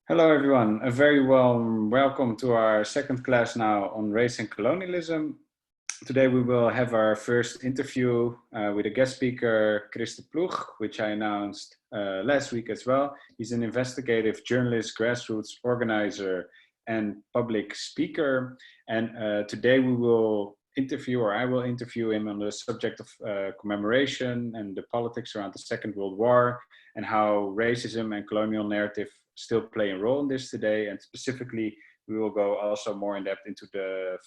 Hello everyone, a very warm welcome to our second class now on Race and Colonialism. Today we will have our first interview with a guest speaker, Chris de Ploeg, which I announced last week as well. He's an investigative journalist, grassroots organizer, and public speaker. And today we will interview, or I will interview him on the subject of commemoration and the politics around the Second World War and how racism and colonial narrative still play a role in this today. And specifically, we will go also more in depth into the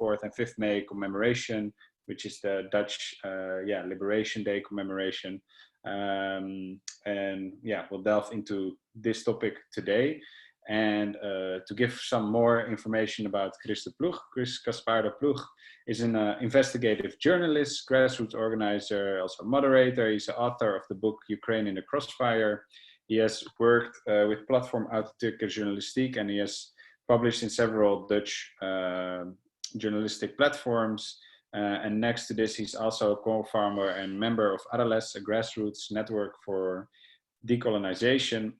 4th and 5th May commemoration, which is the Dutch Liberation Day commemoration. And yeah, we'll delve into this topic today. And to give some more information about Chris de Ploeg, Chris Caspar de Ploeg is an investigative journalist, grassroots organizer, also moderator. He's the author of the book Ukraine in the Crossfire. He has worked with platform Authentieke Journalistiek, and he has published in several Dutch journalistic platforms. And next to this, he's also a co-founder and member of Adales, a grassroots network for decolonization.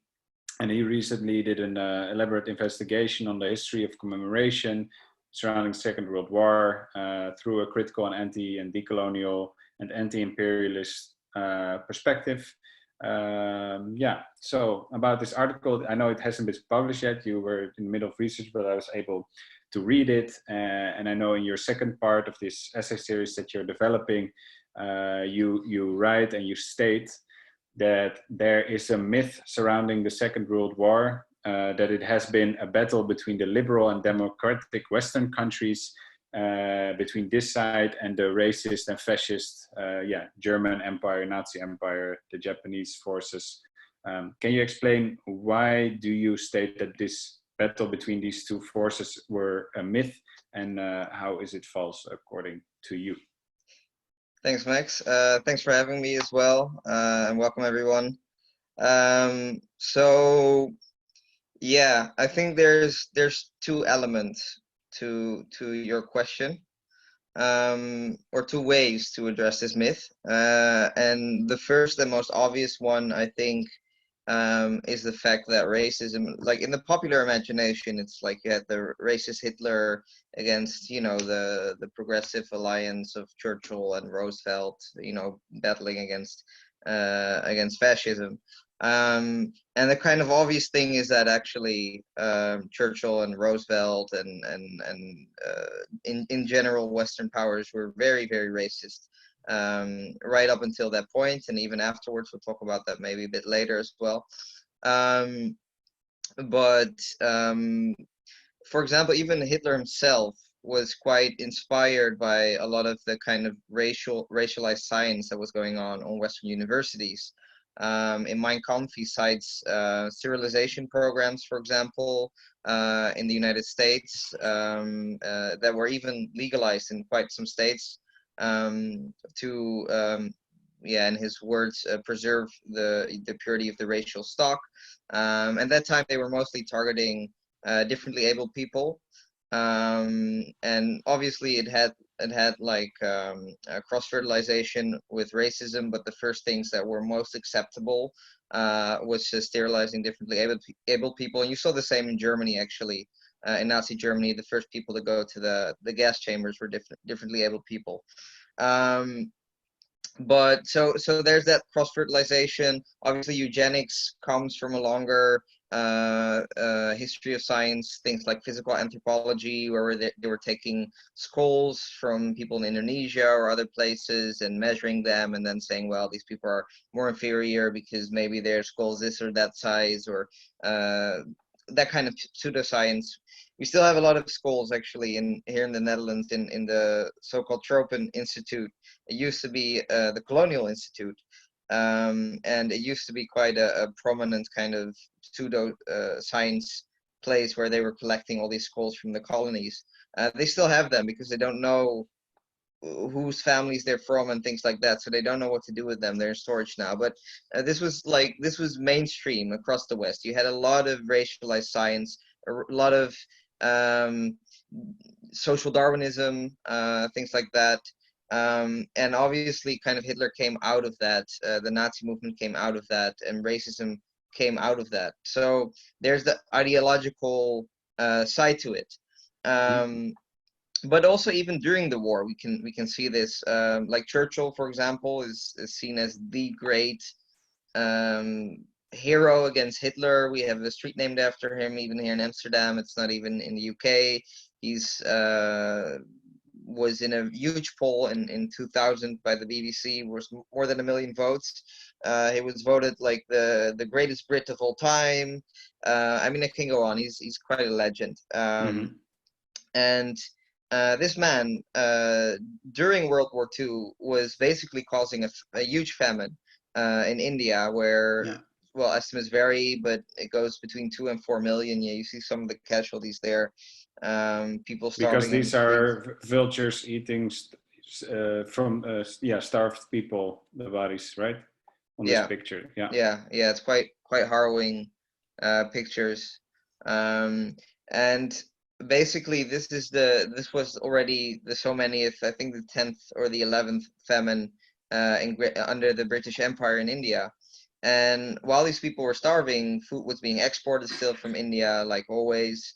And he recently did an elaborate investigation on the history of commemoration surrounding the Second World War through a critical and anti- and decolonial and anti-imperialist perspective. So about this article, I know it hasn't been published yet. You were in the middle of research, but I was able to read it. And I know in your second part of this essay series that you're developing, you write and you state that there is a myth surrounding the Second World War, that it has been a battle between the liberal and democratic Western countries, between this side and the racist and fascist German Empire, Nazi Empire, the Japanese forces. Can you explain why do you state that this battle between these two forces were a myth, and how is it false according to you? Thanks, Max. Thanks for having me as well, and welcome everyone. So yeah, I think there's two elements to your question, or two ways to address this myth. And the first and most obvious one, I think, is the fact that racism, like in the popular imagination, it's like you had the racist Hitler against, the progressive alliance of Churchill and Roosevelt, battling against fascism. And the kind of obvious thing is that actually Churchill and Roosevelt and in general Western powers were very, very racist. Right up until that point, and even afterwards. We'll talk about that maybe a bit later as well. For example, even Hitler himself was quite inspired by a lot of the kind of racialized science that was going on Western universities. In Mein Kampf, he cites sterilization programs, for example, in the United States, that were even legalized in quite some states, to in his words, preserve the purity of the racial stock. At that time, they were mostly targeting differently abled people, and obviously it had like cross-fertilization with racism, but the first things that were most acceptable was sterilizing differently able people. And you saw the same in Germany, actually. In Nazi Germany, the first people to go to the gas chambers were differently able people. But so there's that cross-fertilization. Obviously, eugenics comes from a longer history of science, things like physical anthropology, where they were taking skulls from people in Indonesia or other places and measuring them and then saying, well, these people are more inferior because maybe their skull's this or that size, or that kind of pseudoscience. We still have a lot of schools actually here in the Netherlands, in the so-called Tropen Institute. It used to be the Colonial Institute, and it used to be quite a prominent kind of pseudo science place where they were collecting all these schools from the colonies. They still have them because they don't know whose families they're from and things like that, so they don't know what to do with them. They're in storage now. But this was mainstream across the West. You had a lot of racialized science, a lot of social Darwinism, things like that. And obviously kind of Hitler came out of that, the Nazi movement came out of that, and racism came out of that. So there's the ideological side to it. But also even during the war, we can see this. Like Churchill, for example, is seen as the great hero against Hitler. We have a street named after him, even here in Amsterdam. It's not even in the UK. He's was in a huge poll in 2000 by the BBC, was more than 1 million votes. He was voted like the greatest Brit of all time. I mean, I can go on. He's quite a legend. And this man, during World War II, was basically causing a huge famine in India, where, well, estimates vary, but it goes between 2 and 4 million. Yeah, you see some of the casualties there. People starving. Because these are vultures eating from starved people, the bodies, right? On this picture. Yeah, it's quite harrowing pictures. And basically this was already the so manyth, I think the 10th or the 11th famine under the British Empire in India. And while these people were starving, food was being exported still from India, like always.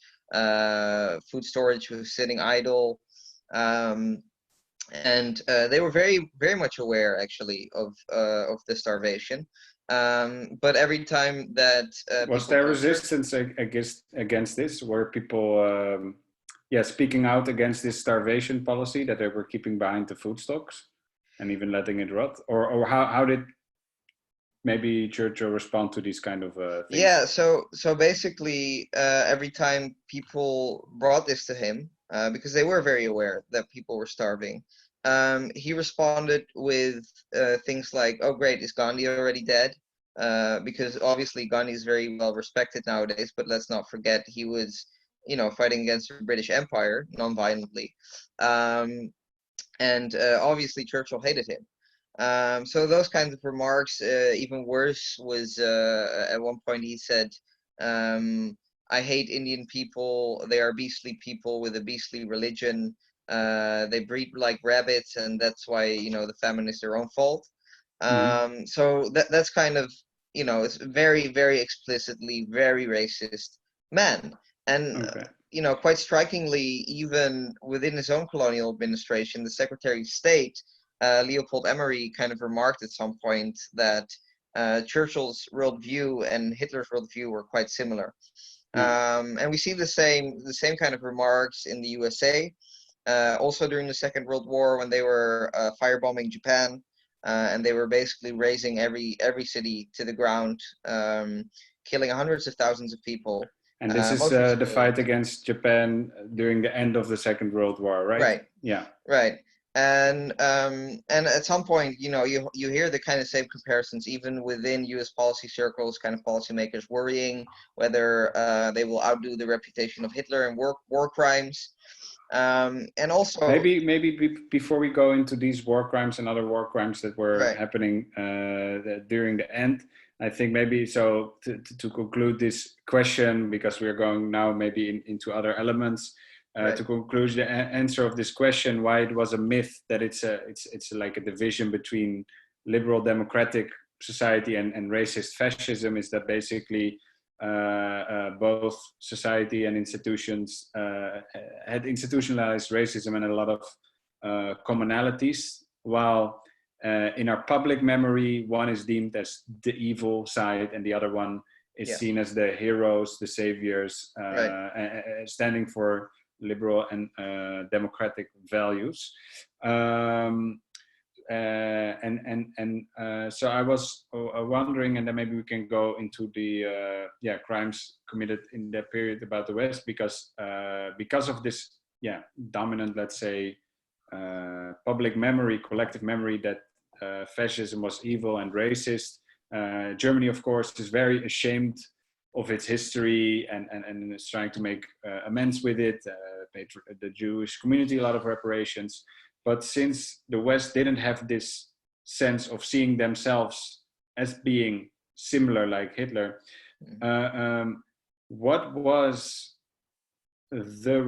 Food storage was sitting idle. And they were very, very much aware, actually, of the starvation. But every time that was there resistance against this? Were people speaking out against this starvation policy that they were keeping behind the food stocks and even letting it rot? Or how did maybe Churchill respond to these kind of things? Yeah, so basically every time people brought this to him, because they were very aware that people were starving, he responded with things like, "Oh, great, is Gandhi already dead?" Because obviously Gandhi is very well respected nowadays, but let's not forget he was, fighting against the British Empire non-violently, and obviously Churchill hated him. So those kinds of remarks. Even worse was at one point he said, "I hate Indian people. They are beastly people with a beastly religion. They breed like rabbits, and that's why the famine is their own fault." So that's kind of it's very, very explicitly very racist man. And quite strikingly, even within his own colonial administration, the Secretary of State, Leopold Emery, kind of remarked at some point that Churchill's worldview and Hitler's worldview were quite similar. And we see the same kind of remarks in the USA, also during the Second World War, when they were firebombing Japan, and they were basically razing every city to the ground, killing hundreds of thousands of people. And this is the fight against Japan during the end of the Second World War, right? Right. Yeah. Right. And at some point, you hear the kind of same comparisons even within U.S. policy circles, kind of policymakers worrying whether they will outdo the reputation of Hitler in war crimes. And also maybe before we go into these war crimes and other war crimes that were happening during the end, I think maybe so to conclude this question, because we're going now maybe into other elements. To conclude the answer of this question, why it was a myth that it's like a division between liberal democratic society and racist fascism, is that basically both society and institutions had institutionalized racism and a lot of commonalities, while in our public memory, one is deemed as the evil side and the other one is seen as the heroes, the saviors, standing for liberal and democratic values. So I was wondering, and then maybe we can go into the crimes committed in that period about the West, because of this dominant, let's say, public memory, collective memory that fascism was evil and racist. Germany, of course, is very ashamed of its history and is trying to make amends with it, paid the Jewish community a lot of reparations. But since the West didn't have this sense of seeing themselves as being similar like Hitler, what was the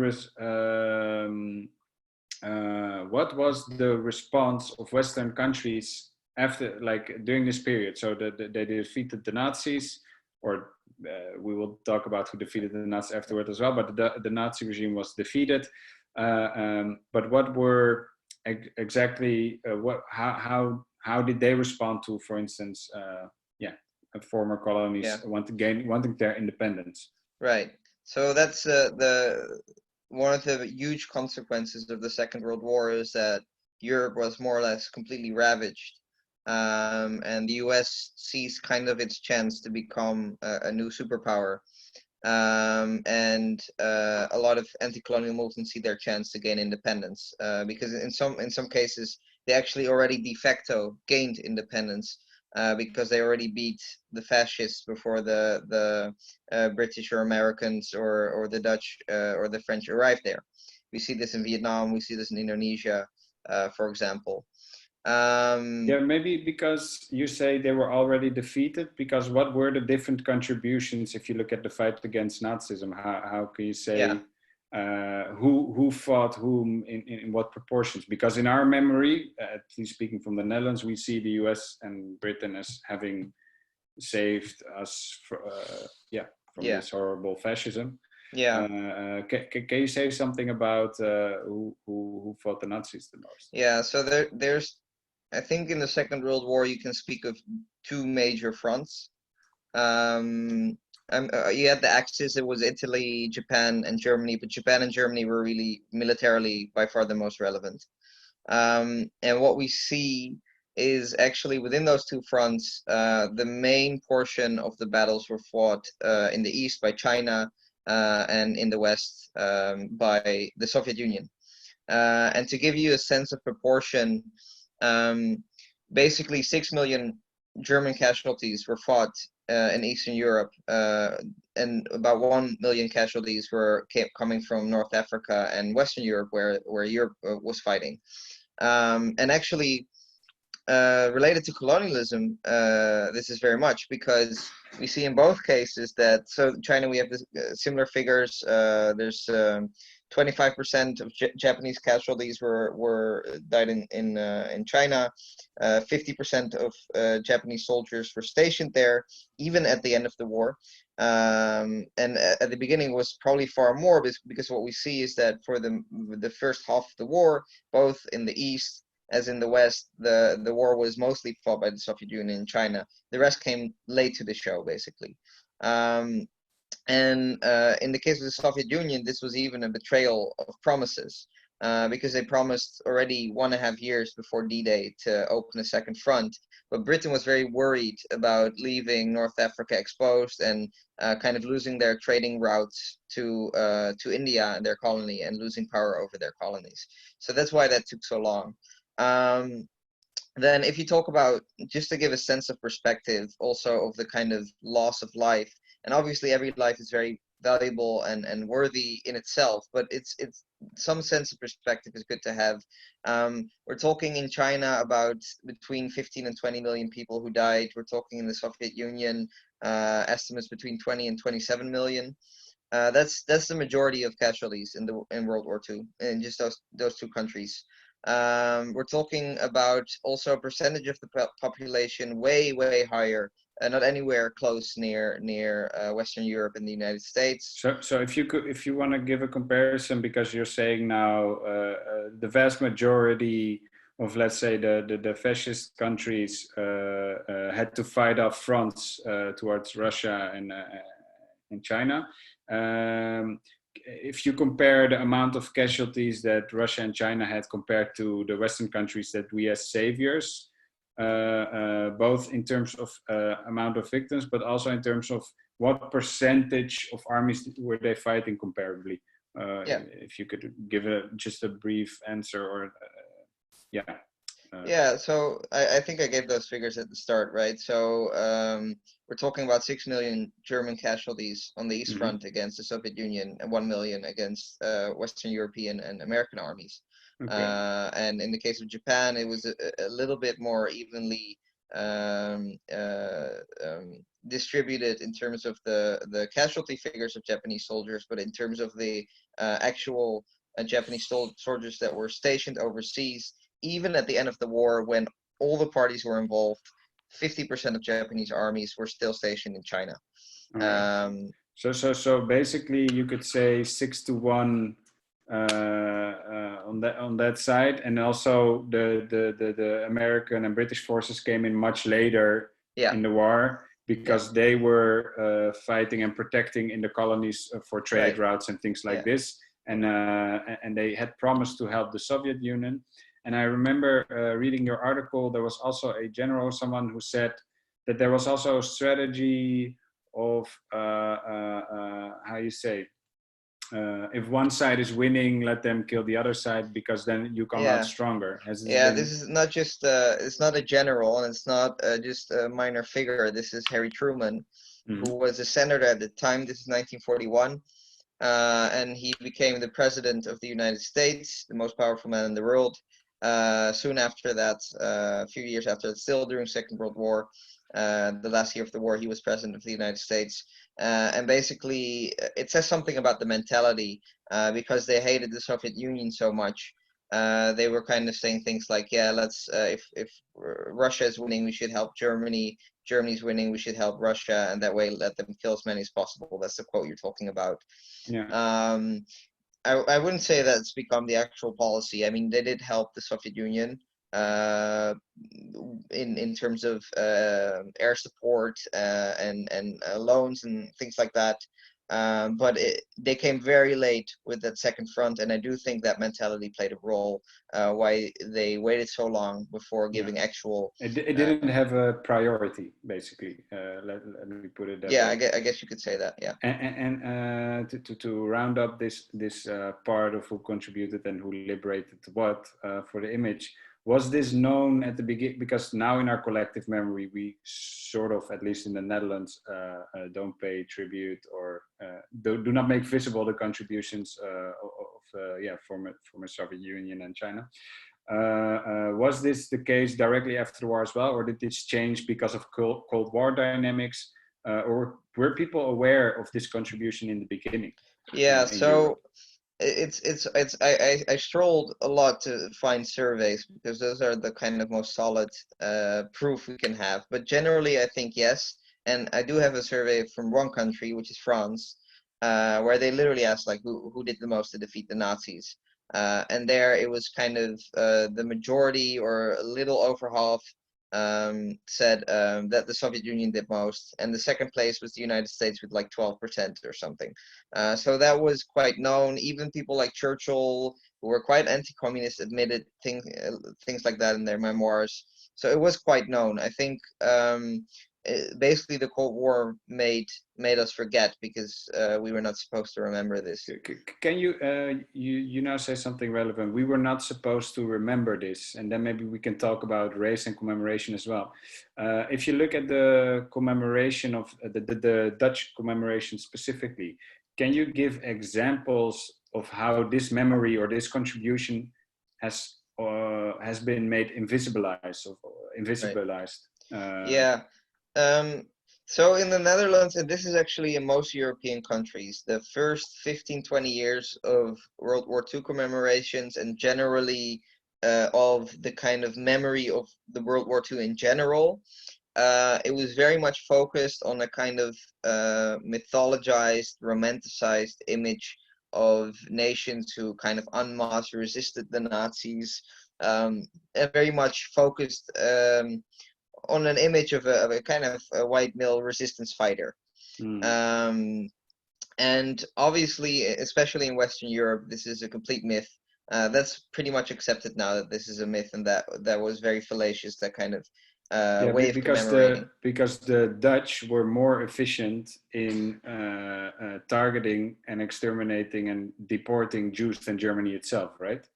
response of Western countries after, like, during this period? So they defeated the Nazis. or we will talk about who defeated the Nazis afterward as well, but the Nazi regime was defeated. But what were exactly, how did they respond to, for instance, former colonies wanting their independence? Right. So that's one of the huge consequences of the Second World War is that Europe was more or less completely ravaged, and the US sees kind of its chance to become a new superpower, and a lot of anti-colonial movements see their chance to gain independence, because in some cases they actually already de facto gained independence. Because they already beat the fascists before the British or Americans or the Dutch or the French arrived there. We see this in Vietnam, we see this in Indonesia, for example. Maybe because you say they were already defeated, because what were the different contributions if you look at the fight against Nazism? How can you say who fought whom in what proportions? Because in our memory, at least speaking from the Netherlands, we see the US and Britain as having saved us from this horrible fascism. Can you say something about who fought the Nazis the most? Yeah, so there's, I think in the Second World War you can speak of two major fronts. You had the Axis, it was Italy, Japan, and Germany, but Japan and Germany were really militarily by far the most relevant. And what we see is actually within those two fronts, the main portion of the battles were fought in the East by China and in the West by the Soviet Union. And to give you a sense of proportion, basically 6 million German casualties were fought in Eastern Europe, and about 1 million casualties coming from North Africa and Western Europe, where Europe was fighting. And actually, related to colonialism, this is very much because we see in both cases that, so China, we have this, similar figures. There's 25% of Japanese casualties were died in China. 50% of Japanese soldiers were stationed there, even at the end of the war. And at the beginning was probably far more, because what we see is that for the first half of the war, both in the East as in the West, the war was mostly fought by the Soviet Union and China. The rest came late to the show, basically. And in the case of the Soviet Union, this was even a betrayal of promises, because they promised already 1.5 years before D-Day to open a second front. But Britain was very worried about leaving North Africa exposed and kind of losing their trading routes to India and their colony, and losing power over their colonies. So that's why that took so long. Then if you talk about, just to give a sense of perspective also of the kind of loss of life, and obviously every life is very valuable and worthy in itself, but it's some sense of perspective is good to have. We're talking in China about between 15 and 20 million people who died. We're talking in the Soviet Union, estimates between 20 and 27 million. That's the majority of casualties in World War II in just those two countries. We're talking about also a percentage of the population way higher, not anywhere close near Western Europe and the United States. So if you want to give a comparison, because you're saying now the vast majority of, let's say, the fascist countries had to fight off fronts towards Russia and China. If you compare the amount of casualties that Russia and China had compared to the Western countries that we as saviors, both in terms of amount of victims, but also in terms of what percentage of armies were they fighting comparably? If you could give just a brief answer, or so I think I gave those figures at the start, right? So we're talking about 6 million German casualties on the East Front against the Soviet Union, and 1 million against Western European and American armies. Okay. And in the case of Japan, it was a little bit more evenly distributed in terms of the casualty figures of Japanese soldiers, but in terms of the actual Japanese soldiers that were stationed overseas, even at the end of the war, when all the parties were involved, 50% of Japanese armies were still stationed in China. All right. So basically, you could say 6-1 on that side, and also the American and British forces came in much later in the war because they were fighting and protecting in the colonies for trade routes and things like this, and they had promised to help the Soviet Union. And I remember reading your article. There was also a general, someone who said that there was also a strategy of how you say, if one side is winning, let them kill the other side, because then you come out stronger. This is not just it's not a general, and it's not just a minor figure. This is Harry Truman, who was a senator at the time. This is 1941, and he became the president of the United States, the most powerful man in the world. Soon after that, a few years after that, still during Second World War, the last year of the war, he was president of the United States. And basically, it says something about the mentality, because they hated the Soviet Union so much. They were kind of saying things like, yeah, let's, if Russia is winning, we should help Germany. Germany's winning, we should help Russia, and that way let them kill as many as possible. That's the quote you're talking about. I wouldn't say that it's become the actual policy. I mean, they did help the Soviet Union in terms of air support and loans and things like that. But they came very late with that second front, and I do think that mentality played a role why they waited so long before giving actual. It didn't have a priority, basically. Let me put it that way. I guess you could say that. Yeah. And to round up this part of who contributed and who liberated what for the image. Was this known at the beginning? Because now in our collective memory, we sort of, at least in the Netherlands, don't pay tribute or do not make visible the contributions of former Soviet Union and China. Was this the case directly after the war as well, or did this change because of Cold War dynamics, or were people aware of this contribution in the beginning? Yeah, so I strolled a lot to find surveys because those are the kind of most solid proof we can have. But generally, I think yes. And I do have a survey from one country, which is France, where they literally asked like who did the most to defeat the Nazis. And there it was kind of the majority, or a little over half, said that the Soviet Union did most, and the second place was the United States with like 12% or something. So that was quite known. Even people like Churchill, who were quite anti-communist, admitted things like that in their memoirs. So it was quite known. I think basically the Cold War made us forget, because we were not supposed to remember this. Can you you now say something relevant? We were not supposed to remember this, and then maybe we can talk about race and commemoration as well. If you look at the commemoration of the Dutch commemoration specifically, can you give examples of how this memory or this contribution has been made invisibilized? Yeah. So in the Netherlands, and this is actually in most European countries, the first 15-20 years of World War II commemorations, and generally of the kind of memory of the World War II in general, it was very much focused on a kind of mythologized, romanticized image of nations who kind of en masse resisted the Nazis, and very much focused on an image of a kind of a white male resistance fighter. And obviously, especially in Western Europe, this is a complete myth. That's pretty much accepted now, that this is a myth, and that was very fallacious, that kind of way of commemorating. Because the Dutch were more efficient in targeting and exterminating and deporting Jews than Germany itself, right?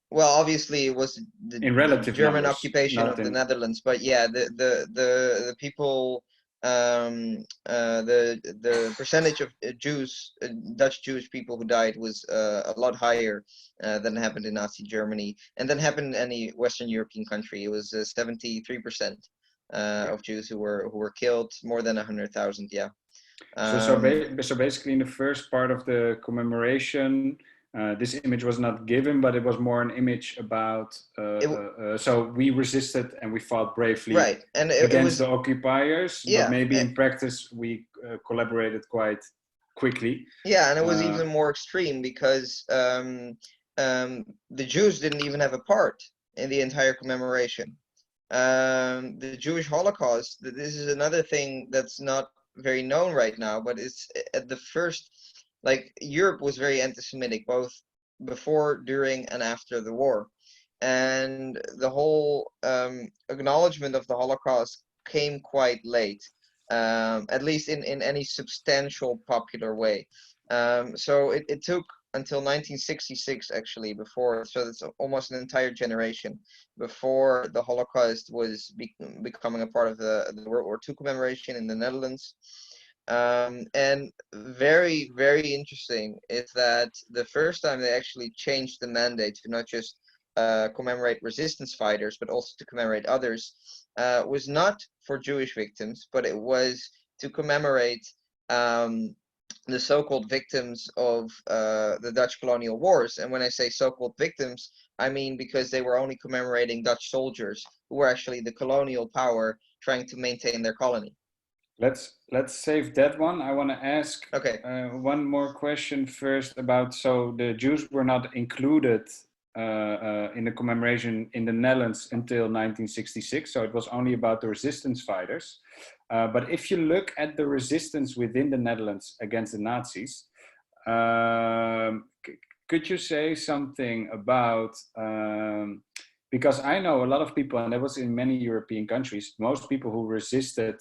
Well, obviously, it was the German numbers, occupation of the Netherlands, but yeah, the people, the percentage of Jews, Dutch Jewish people who died was a lot higher than happened in Nazi Germany, and than happened in any Western European country. It was 73% of Jews who were killed, more than 100,000. Yeah. So basically, in the first part of the commemoration, this image was not given, but it was more an image about, so we resisted and we fought bravely right, and it against was, the occupiers, but yeah, maybe in practice we collaborated quite quickly. yeah, and it was even more extreme because the Jews didn't even have a part in the entire commemoration. The Jewish Holocaust, this is another thing that's not very known right now, but it's at the first, like, Europe was very anti-Semitic, both before, during, and after the war. And the whole acknowledgement of the Holocaust came quite late, at least in any substantial popular way. So it took until 1966 actually before, so it's almost an entire generation before the Holocaust was becoming a part of the World War II commemoration in the Netherlands. And very, very interesting is that the first time they actually changed the mandate to not just commemorate resistance fighters, but also to commemorate others, was not for Jewish victims, but it was to commemorate the so-called victims of the Dutch colonial wars. And when I say so-called victims, I mean because they were only commemorating Dutch soldiers who were actually the colonial power trying to maintain their colony. Let's save that one. I want to ask one more question first about, so the Jews were not included in the commemoration in the Netherlands until 1966, so it was only about the resistance fighters. But if you look at the resistance within the Netherlands against the Nazis, could you say something about, because I know a lot of people, and that was in many European countries, most people who resisted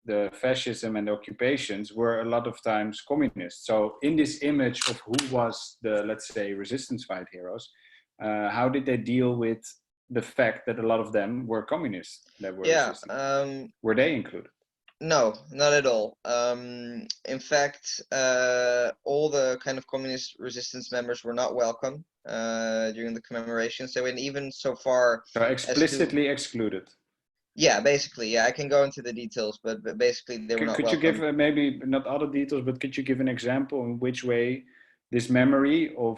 the fascism and the occupations were a lot of times communists. So in this image of who was the, let's say, resistance fight heroes, how did they deal with the fact that a lot of them were communists that were resisting? Were they included? No, not at all. In fact, all the kind of communist resistance members were not welcome during the commemorations. They went even so far. So explicitly excluded. Yeah, basically, yeah. I can go into the details, but basically they were not welcome. Could you give maybe not all the details, but could you give an example in which way this memory of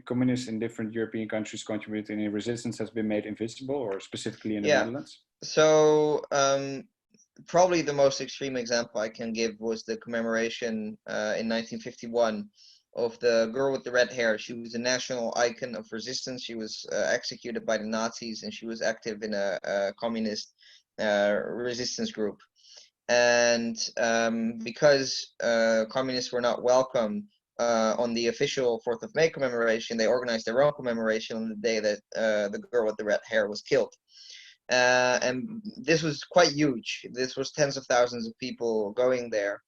communists in different European countries contributing in resistance has been made invisible, or specifically in the Netherlands? So probably the most extreme example I can give was the commemoration in 1951 of the girl with the red hair. She was a national icon of resistance. She was executed by the Nazis, and she was active in a communist resistance group. And because communists were not welcome on the official 4th of May commemoration, they organized their own commemoration on the day that the girl with the red hair was killed. And this was quite huge. This was tens of thousands of people going there.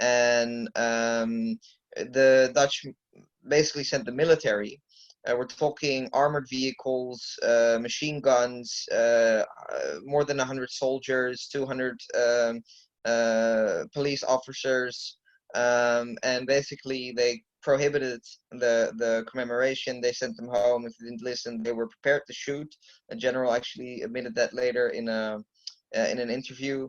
And the Dutch basically sent the military. We're talking armored vehicles, machine guns, more than 100 soldiers, 200 police officers, and basically they prohibited the commemoration. They sent them home. If they didn't listen, they were prepared to shoot. A general actually admitted that later in an interview.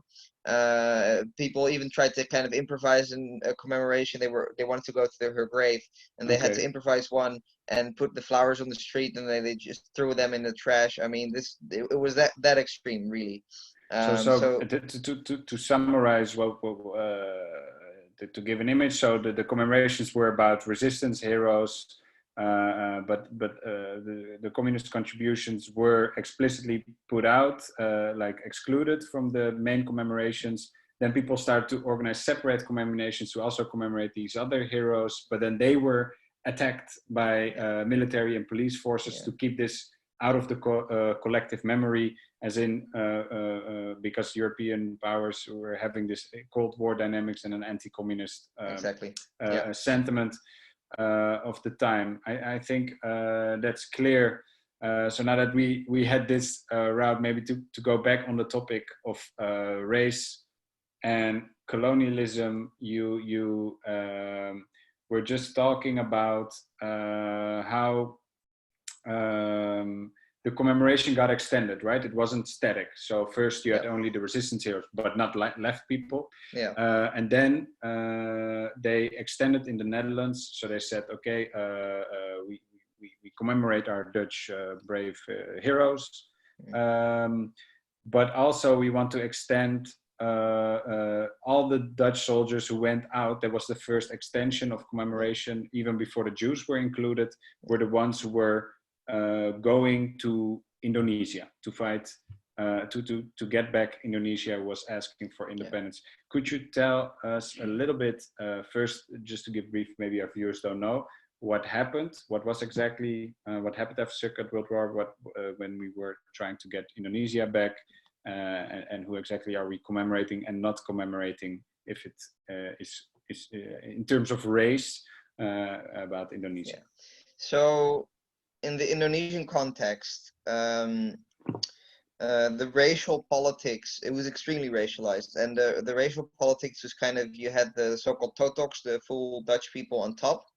People even tried to kind of improvise in a commemoration. They wanted to go to her grave, and they had to improvise one and put the flowers on the street, and they just threw them in the trash. I mean, it was that extreme, really. So to summarize, to give an image, so the commemorations were about resistance heroes, but the communist contributions were explicitly put out, like excluded from the main commemorations. Then people started to organize separate commemorations to also commemorate these other heroes, but then they were attacked by military and police forces to keep this out of the collective memory, as in because European powers were having this Cold War dynamics and an anti-communist sentiment of the time. I think that's clear. So now that we had this route, maybe to go back on the topic of race and colonialism, you were just talking about the commemoration got extended, right? It wasn't static. So first you had Yeah. only the resistance heroes, but not left people. Yeah. And then they extended in the Netherlands. So they said, okay, we commemorate our Dutch brave heroes. But also we want to extend all the Dutch soldiers who went out. That was the first extension of commemoration, even before the Jews were included, were the ones who were going to Indonesia to fight, to get back. Indonesia was asking for independence. Yeah. Could you tell us a little bit, first, just to give brief, maybe our viewers don't know, what happened, what was exactly, what happened after Second World War, when we were trying to get Indonesia back, and who exactly are we commemorating and not commemorating, if it is in terms of race, about Indonesia? Yeah. So in the Indonesian context, the racial politics, it was extremely racialized, and the racial politics was kind of, you had the so-called totoks, the full Dutch people on top,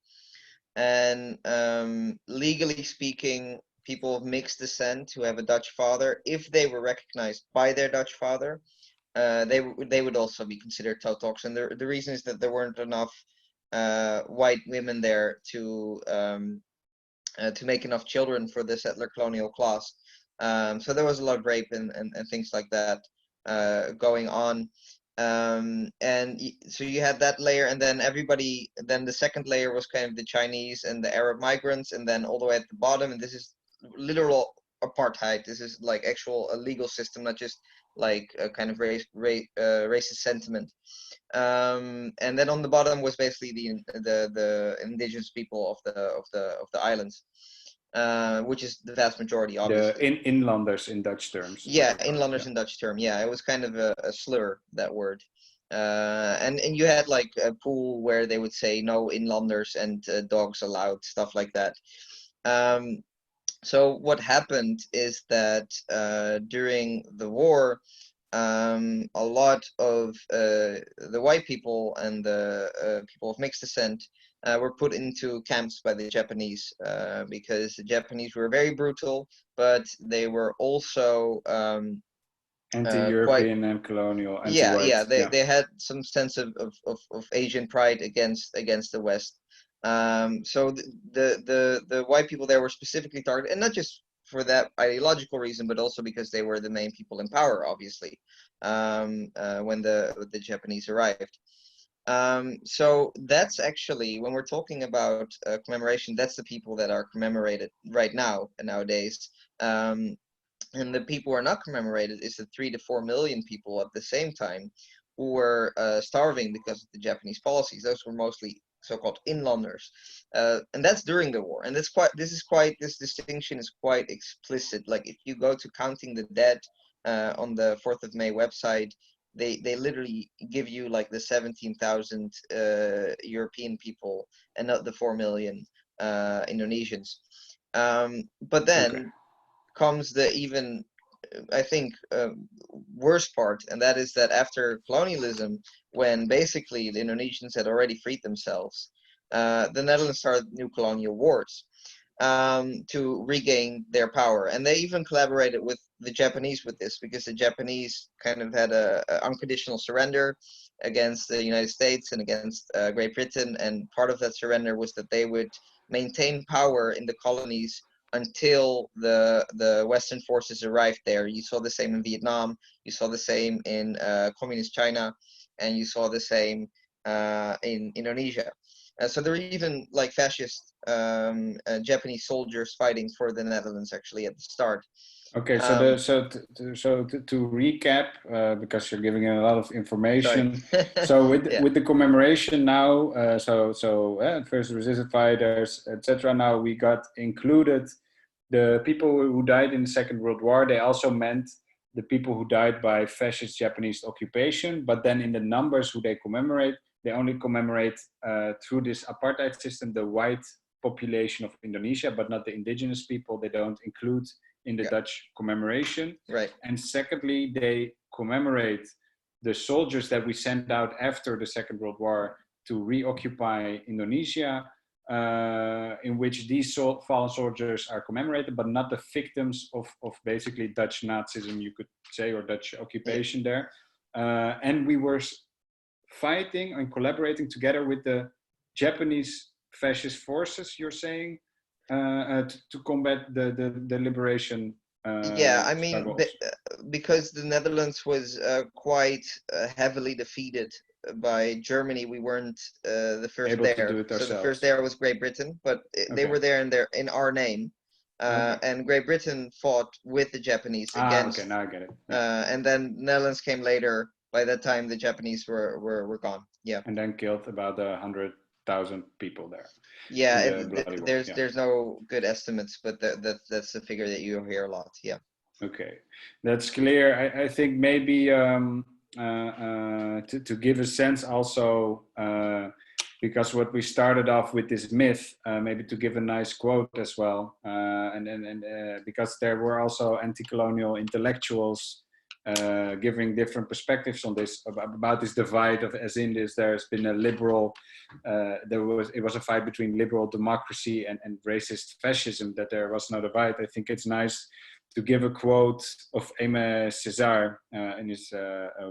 and legally speaking, people of mixed descent who have a Dutch father, if they were recognized by their Dutch father, they would also be considered totoks. And the reason is that there weren't enough white women there to make enough children for the settler colonial class. So there was a lot of rape and things like that going on. And so you had that layer, and then everybody, then the second layer was kind of the Chinese and the Arab migrants, and then all the way at the bottom, and this is literal apartheid. This is like actual a legal system, not just like a kind of racist sentiment. And then on the bottom was basically the indigenous people of the islands, which is the vast majority, obviously. The inlanders in Dutch terms. Yeah, inlanders in Dutch term. Yeah, it was kind of a slur, that word. And you had like a pool where they would say no inlanders and dogs allowed, stuff like that. So what happened is that during the war, a lot of the white people and the people of mixed descent were put into camps by the Japanese, because the Japanese were very brutal, but they were also anti-European and colonial, anti-white. Yeah, they had some sense of Asian pride against the West. So the white people there were specifically targeted, and not just for that ideological reason, but also because they were the main people in power, obviously, when the Japanese arrived. So that's actually, when we're talking about commemoration, that's the people that are commemorated right now and nowadays. And the people who are not commemorated is the 3 to 4 million people at the same time who were starving because of the Japanese policies. Those were mostly so-called inlanders, and that's during the war. And this distinction is quite explicit. Like if you go to Counting the Dead on the 4th of May website, they literally give you like the 17,000 European people and not the 4 million Indonesians. But then comes the even, I think, worst part, and that is that after colonialism, when basically the Indonesians had already freed themselves, the Netherlands started new colonial wars to regain their power. And they even collaborated with the Japanese with this, because the Japanese kind of had a unconditional surrender against the United States and against Great Britain. And part of that surrender was that they would maintain power in the colonies until the Western forces arrived there. You saw the same in Vietnam, you saw the same in communist China, and you saw the same in Indonesia. So there were even like fascist Japanese soldiers fighting for the Netherlands actually at the start. Okay, so to recap, because you're giving a lot of information. So with the commemoration now, first resistance fighters, etc. Now we got included the people who died in the Second World War. They also meant the people who died by fascist Japanese occupation. But then in the numbers who they commemorate, they only commemorate through this apartheid system the white population of Indonesia, but not the indigenous people. They don't include in the Dutch commemoration. Right. And secondly, they commemorate the soldiers that we sent out after the Second World War to reoccupy Indonesia, in which these fallen soldiers are commemorated, but not the victims of basically Dutch Nazism, you could say, or Dutch occupation there. And we were fighting and collaborating together with the Japanese fascist forces, you're saying, to combat the liberation. Yeah, I mean, because the Netherlands was quite heavily defeated by Germany, we weren't the first able there. To do it so ourselves. the first there was Great Britain, but they were there in our name. And Great Britain fought with the Japanese against. Okay, now I get it. And then Netherlands came later. By that time, the Japanese were gone. Yeah. And then killed about 100,000 people there. Yeah, there's no good estimates, but that's the figure that you hear a lot. Yeah. Okay, that's clear. I think maybe to give a sense also, because what we started off with this myth, maybe to give a nice quote as well, and because there were also anti-colonial intellectuals giving different perspectives on this, about this divide of, as in this, there's been a liberal, it was a fight between liberal democracy and racist fascism, that there was no divide. I think it's nice to give a quote of Aimé Césaire in his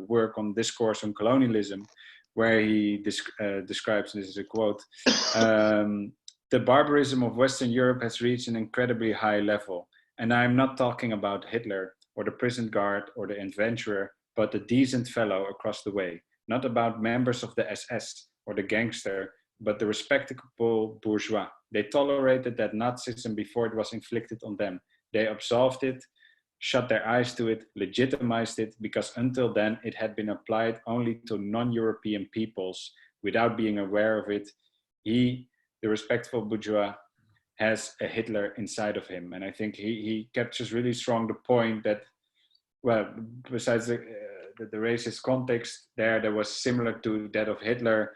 work on discourse on colonialism, where he describes, this is a quote, the barbarism of Western Europe has reached an incredibly high level. And I'm not talking about Hitler or the prison guard or the adventurer, but the decent fellow across the way. Not about members of the SS or the gangster, but the respectable bourgeois. They tolerated that Nazism before it was inflicted on them. They absolved it, shut their eyes to it, legitimized it, because until then it had been applied only to non-European peoples without being aware of it. He, the respectful bourgeois, has a Hitler inside of him. And I think he captures really strong the point that, well, besides the racist context there was similar to that of Hitler,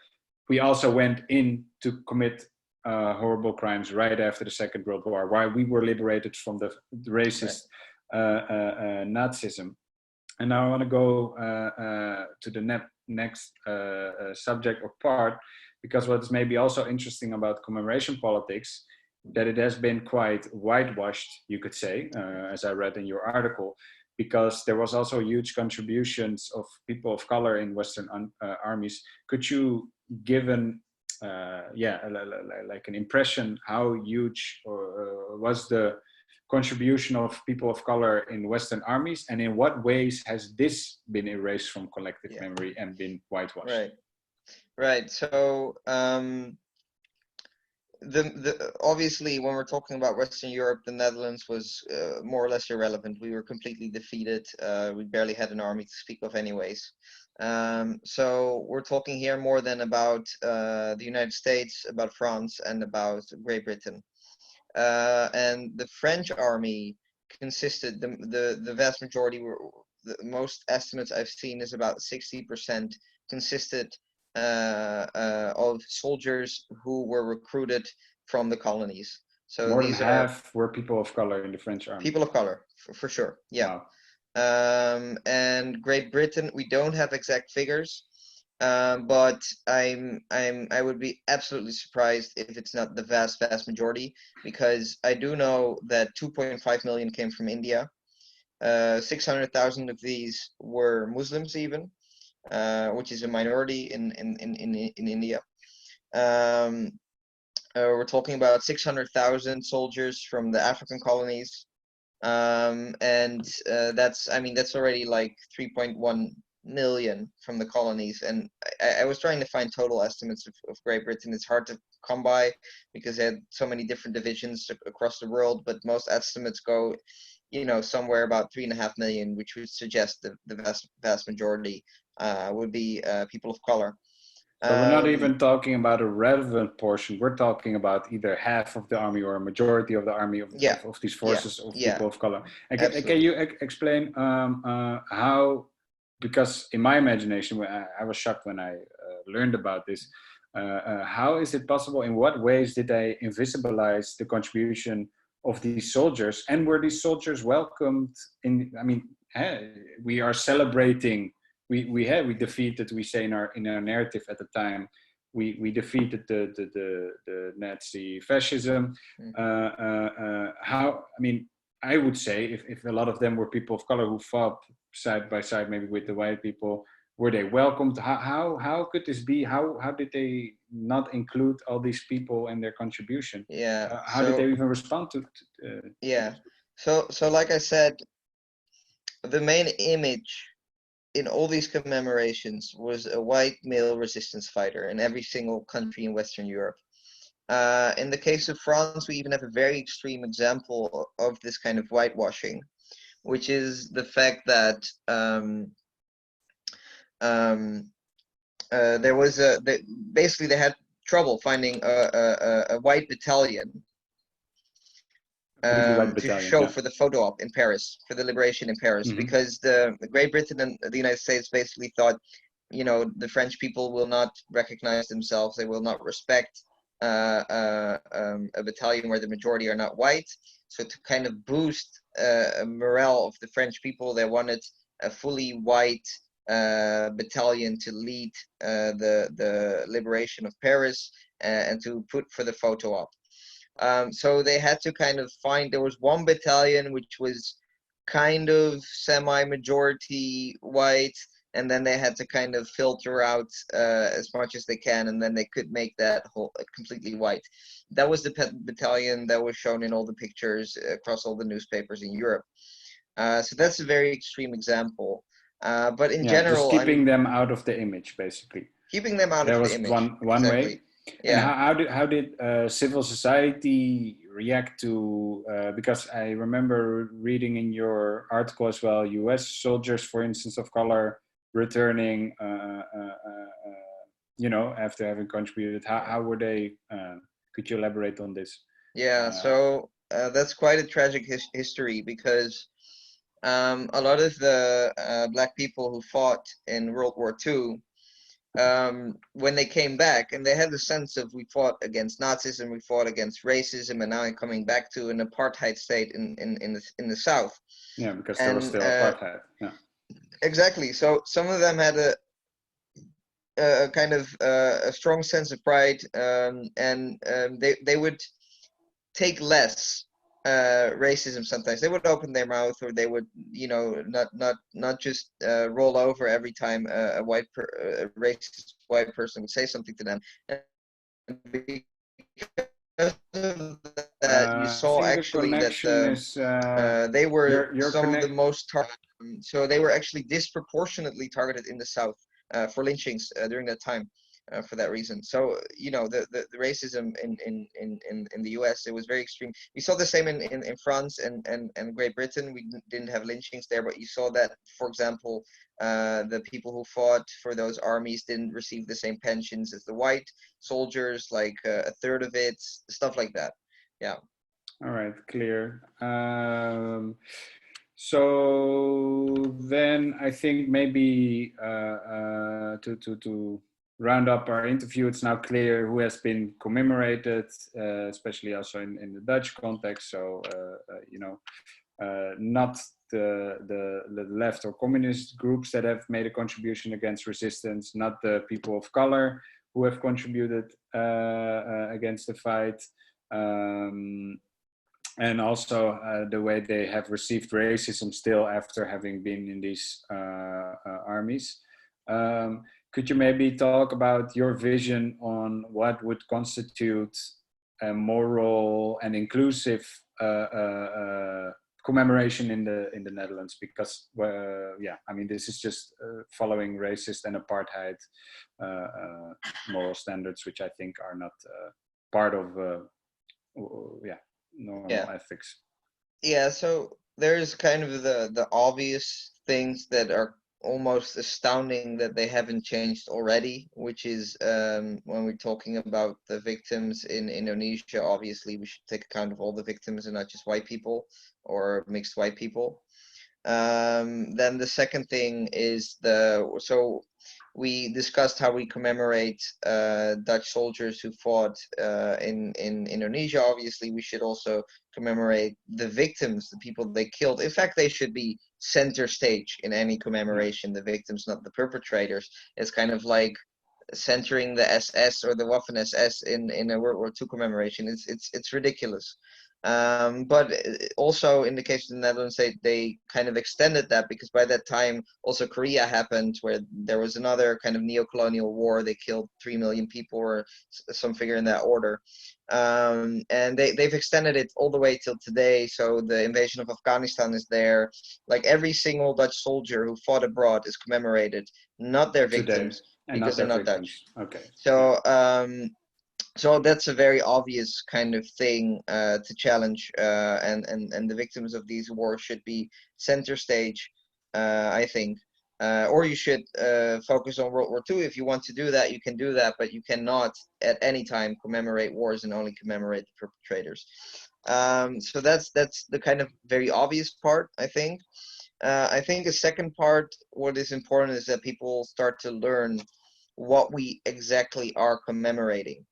we also went in to commit horrible crimes right after the Second World War, while we were liberated from the racist Nazism. And now I want to go to the next subject or part, because what is maybe also interesting about commemoration politics, that it has been quite whitewashed, you could say, as I read in your article, because there was also huge contributions of people of color in Western armies. Could you give like an impression how huge was the contribution of people of color in Western armies, and in what ways has this been erased from collective memory and been whitewashed? Right. So obviously, when we're talking about Western Europe, the Netherlands was more or less irrelevant. We were completely defeated. We barely had an army to speak of anyways. So we're talking here more than about the United States, about France, and about Great Britain. And the French army consisted, the vast majority were, the most estimates I've seen is about 60% consisted of soldiers who were recruited from the colonies. So more than half were people of color in the French army. People of color, for sure, yeah. Wow. And Great Britain, we don't have exact figures, but I would be absolutely surprised if it's not the vast majority, because I do know that 2.5 million came from India. 600,000 of these were Muslims even. Which is a minority in India. We're talking about 600,000 soldiers from the African colonies, and that's already like 3.1 million from the colonies. And I was trying to find total estimates of Great Britain. It's hard to come by because they had so many different divisions across the world, but most estimates go, somewhere about 3.5 million, which would suggest the vast majority would be people of color. So we're not even talking about a relevant portion. We're talking about either half of the army or a majority of the army of these forces of people of color. And can you explain how, because in my imagination, I was shocked when I learned about this, how is it possible, in what ways did they invisibilize the contribution of these soldiers, and were these soldiers welcomed in, we are celebrating, we defeated, we say in our narrative at the time, we defeated the Nazi fascism. How, I mean, I would say if a lot of them were people of color who fought side by side, maybe with the white people, were they welcomed? How could this be? How did they not include all these people and their contribution? Yeah. How did they even respond to? Yeah. So like I said, the main image in all these commemorations was a white male resistance fighter in every single country in Western Europe. In the case of France, we even have a very extreme example of this kind of whitewashing, which is the fact that there was basically they had trouble finding a white battalion to show for the photo op in Paris, for the liberation in Paris, because the Great Britain and the United States basically thought, you know, the French people will not recognize themselves, they will not respect a battalion where the majority are not white. So to kind of boost morale of the French people, they wanted a fully white battalion to lead the liberation of Paris and to put for the photo op. So they had to kind of find, there was one battalion which was kind of semi-majority white, and then they had to kind of filter out as much as they can, and then they could make that whole completely white. That was the battalion that was shown in all the pictures across all the newspapers in Europe. So that's a very extreme example. But in general, just keeping them out of the image, basically. Keeping them out of the image. That was one exactly. way. Yeah. And how did civil society react to? Because I remember reading in your article as well, U.S. soldiers, for instance, of color returning, you know, after having contributed. How were they? Could you elaborate on this? Yeah. So that's quite a tragic history, because a lot of the black people who fought in World War II, when they came back, and they had the sense of, we fought against Nazism, we fought against racism, and now I'm coming back to an apartheid state in the South. Yeah, because there was still apartheid. Yeah. Exactly. So some of them had a kind of a strong sense of pride, and they would take less racism. Sometimes they would open their mouth, or they would, you know, not just roll over every time a racist white person would say something to them. And because of that, you saw actually that they were some of the most targeted. So they were actually disproportionately targeted in the South for lynchings during that time. For that reason. So, you know, the racism in the US, it was very extreme. We saw the same in France and Great Britain. We didn't have lynchings there, but you saw that, for example, the people who fought for those armies didn't receive the same pensions as the white soldiers, like a third of it, stuff like that. Yeah. All right, clear. So then I think maybe to round up our interview, it's now clear who has been commemorated, especially also in the Dutch context. So, you know, not the left or communist groups that have made a contribution against resistance, not the people of color who have contributed against the fight. And also the way they have received racism still after having been in these armies. Could you maybe talk about your vision on what would constitute a moral and inclusive commemoration in the Netherlands? Because yeah, I mean, this is just following racist and apartheid moral standards, which I think are not part of normal ethics. Yeah, so there's kind of the obvious things that are almost astounding that they haven't changed already, which is when we're talking about the victims in Indonesia, obviously we should take account of all the victims and not just white people or mixed white people. Then the second thing is so we discussed how we commemorate Dutch soldiers who fought in Indonesia. Obviously, we should also commemorate the victims, the people they killed. In fact, they should be center stage in any commemoration, the victims, not the perpetrators. It's kind of like centering the SS or the Waffen SS in a World War II commemoration. It's ridiculous. But also in the case of the Netherlands, they kind of extended that, because by that time also Korea happened, where there was another kind of neocolonial war. They killed 3 million people, or some figure in that order. And they've extended it all the way till today. So the invasion of Afghanistan is there. Like every single Dutch soldier who fought abroad is commemorated, not their victims, today, and because not they're their not Dutch. victims. Okay. So so that's a very obvious kind of thing to challenge, and the victims of these wars should be center stage, I think. Or you should focus on World War II. If you want to do that, you can do that, but you cannot at any time commemorate wars and only commemorate the perpetrators. So that's the kind of very obvious part, I think. I think the second part, what is important, is that people start to learn what we exactly are commemorating.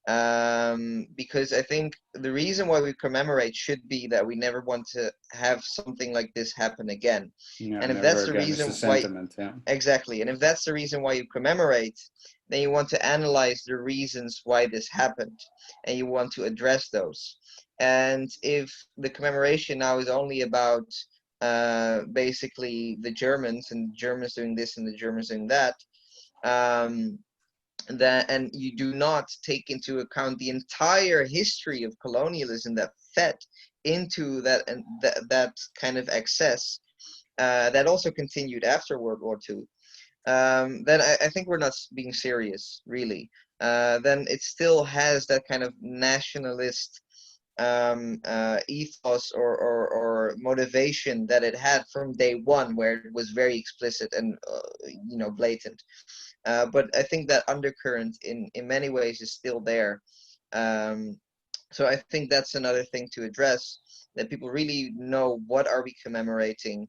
Because I think the reason why we commemorate should be that we never want to have something like this happen again. Yeah, And if never that's the again. It's the reason why, sentiment. Yeah. exactly, and if that's the reason why you commemorate, then you want to analyze the reasons why this happened, and you want to address those. And if the commemoration now is only about basically the Germans, and the Germans doing this and the Germans doing that, and you do not take into account the entire history of colonialism that fed into that, and that kind of excess that also continued after World War II, then I think we're not being serious, really. Then it still has that kind of nationalist ethos or motivation that it had from day one, where it was very explicit and blatant. But I think that undercurrent in many ways is still there. So I think that's another thing to address, that people really know what are we commemorating,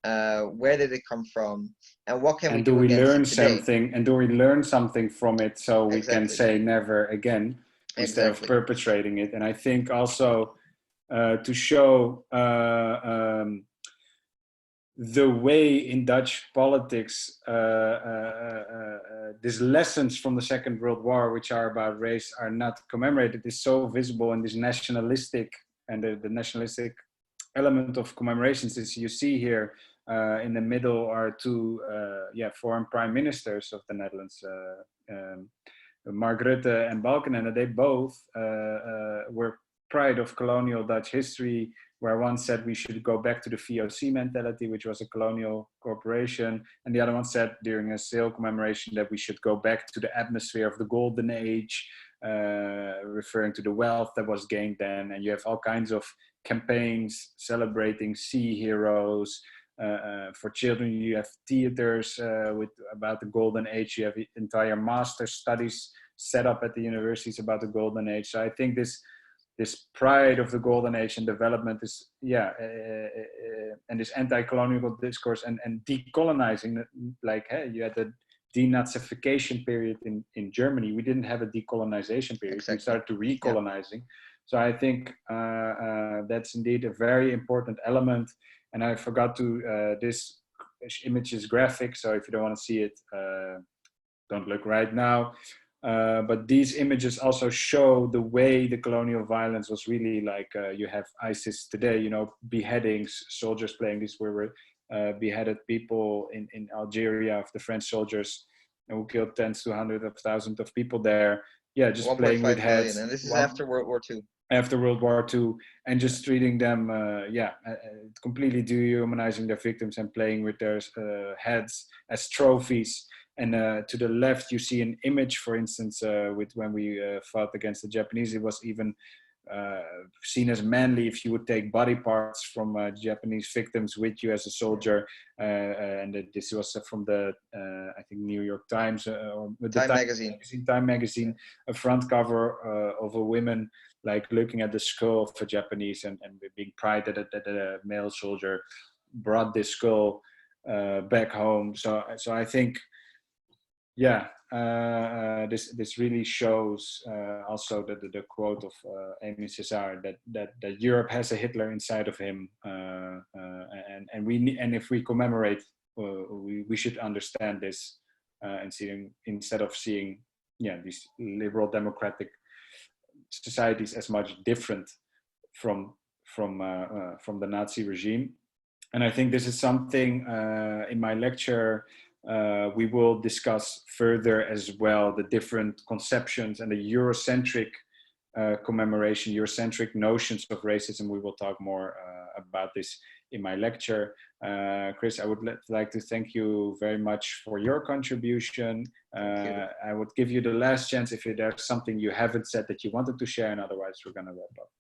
where did it come from, and what can we do against it today. And do we learn something from it, so we can Exactly. say never again, instead of Exactly. perpetrating it? And I think also to show the way in Dutch politics, these lessons from the Second World War, which are about race, are not commemorated, is so visible in this nationalistic, and the nationalistic element of commemorations is, you see here in the middle are two foreign prime ministers of the Netherlands, Mark Rutte and Balkenende. They both were pride of colonial Dutch history, where one said we should go back to the VOC mentality, which was a colonial corporation, and the other one said during a sale commemoration that we should go back to the atmosphere of the golden age, referring to the wealth that was gained then. And you have all kinds of campaigns celebrating sea heroes. For children, you have theaters about the golden age. You have entire master studies set up at the universities about the golden age. So I think this pride of the golden age and development is, and this anti-colonial discourse and decolonizing, like, hey, you had the denazification period in Germany. We didn't have a decolonization period. Exactly. We started to recolonizing. Yeah. So I think that's indeed a very important element. And I forgot to, this image is graphic, so if you don't want to see it, don't look right now. But these images also show the way the colonial violence was really like, you have ISIS today, beheadings, soldiers playing this, where we beheaded people in Algeria, of the French soldiers who killed tens to hundreds of thousands of people there. Yeah, just playing with heads. And this is after World War II. After World War II, and just treating them, completely dehumanizing their victims and playing with their heads as trophies. And to the left, you see an image, for instance, with when we fought against the Japanese. It was even seen as manly if you would take body parts from Japanese victims with you as a soldier. And this was from the, I think, New York Times, or the Time magazine, a front cover of a woman, like looking at the skull of a Japanese and being pride that a male soldier brought this skull back home. So I think, this really shows also the quote of Aimé Césaire, that Europe has a Hitler inside of him, and if we commemorate, we should understand this and seeing, instead of seeing, these liberal democratic societies as much different from the Nazi regime. And I think this is something in my lecture we will discuss further as well, the different conceptions and the Eurocentric commemoration, Eurocentric notions of racism. We will talk more about this in my lecture. Chris, I would like to thank you very much for your contribution. I would give you the last chance if there's something you haven't said that you wanted to share, and otherwise we're going to wrap up.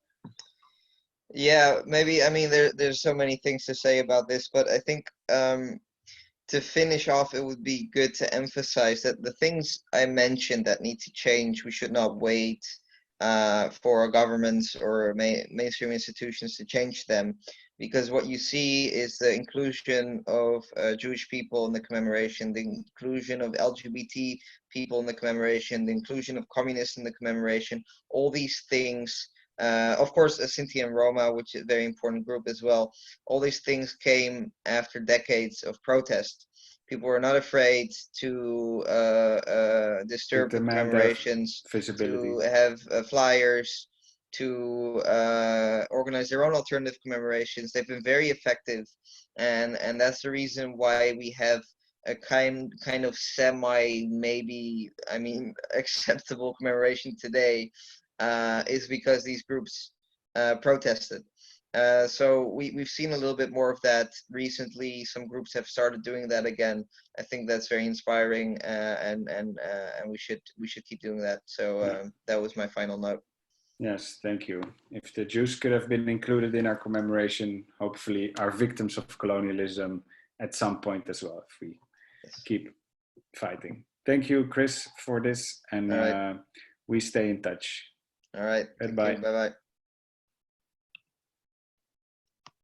Yeah, maybe, I mean, there's so many things to say about this, but I think to finish off, it would be good to emphasize that the things I mentioned that need to change, we should not wait for governments or mainstream institutions to change them, because what you see is the inclusion of Jewish people in the commemoration, the inclusion of LGBT people in the commemoration, the inclusion of communists in the commemoration, all these things. Of course, Sinti and Roma, which is a very important group as well. All these things came after decades of protest. People were not afraid to disturb the commemorations, to have flyers, to organize their own alternative commemorations. They've been very effective, and that's the reason why we have a kind of maybe, I mean, acceptable commemoration today. Is because these groups protested. So we've seen a little bit more of that recently. Some groups have started doing that again. I think that's very inspiring, and we should keep doing that. So that was my final note. Yes, thank you. If the Jews could have been included in our commemoration, hopefully our victims of colonialism at some point as well, if we keep fighting. Thank you, Chris, for this, and we stay in touch. All right. Goodbye. Bye-bye.